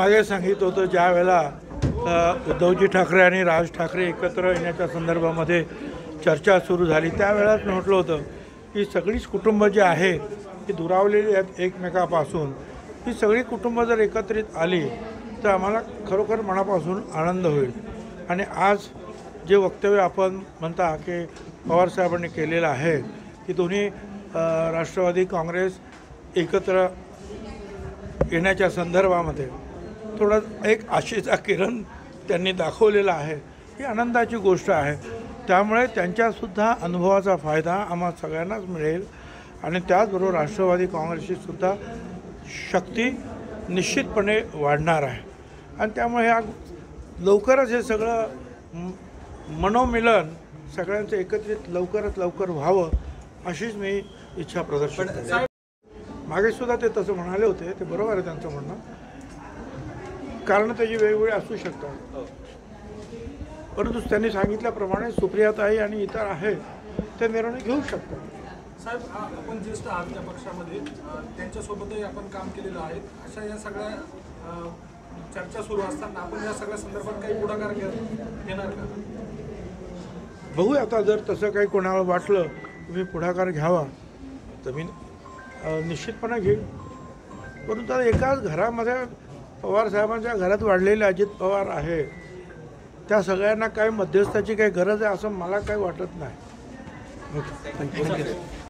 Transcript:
मागे सांगितलं होतं ज्या वेळेला उद्धवजी ठाकरे आणि राज ठाकरे एकत्र येण्याच्या संदर्भामध्ये चर्चा सुरू झाली त्यावेळेलाच म्हटलं होतं की सगळीच कुटुंब जी आहे ती दुरावलेली आहेत एकमेकापासून। ही सगळी कुटुंब जर एकत्रित आली तर आम्हाला खरोखर मनापासून आनंद होईल। आणि आज जे वक्तव्य आपण म्हणता की पवारसाहेबांनी केलेलं आहे की दोन्ही राष्ट्रवादी काँग्रेस एकत्र येण्याच्या संदर्भामध्ये थोडा एक आशेचा किरण त्यांनी दाखवलेला आहे, ही आनंदाची गोष्ट आहे। त्यामुळे त्यांच्यासुद्धा अनुभवाचा फायदा आम्हा सगळ्यांनाच मिळेल आणि त्याचबरोबर राष्ट्रवादी काँग्रेसची सुद्धा शक्ती निश्चितपणे वाढणार आहे। आणि त्यामुळे ह्या लवकरच हे सगळं मनोमिलन सगळ्यांचं एकत्रित लवकरात लवकर व्हावं अशीच मी इच्छा प्रदर्शित करतो। मागेसुद्धा ते तसं म्हणाले होते, ते बरोबर आहे त्यांचं म्हणणं, कारण त्याची वेगवेगळी असू शकतात। परंतु त्यांनी सांगितल्याप्रमाणे सुप्रियाताई आणि इतर आहेत ते निर्णय घेऊ शकतात। साहेब, आपण ज्येष्ठ आहात त्या पक्षामध्ये, त्यांच्यासोबतही आपण काम केलेलं आहे। अशा या सगळ्या चर्चा सुरू असताना आपण या सगळ्या संदर्भात काही पुढाकार घेणार का? बघूया, आता जर तसं काही कोणाला वाटलं तुम्ही पुढाकार घ्यावा तर मी निश्चितपणे घेईन। परंतु आता एकाच घरामध्ये पवारसाहेबांच्या घरात वाढलेले अजित पवार आहे, त्या सगळ्यांना काही मध्यस्थाची काही गरज आहे असं मला काही वाटत नाही।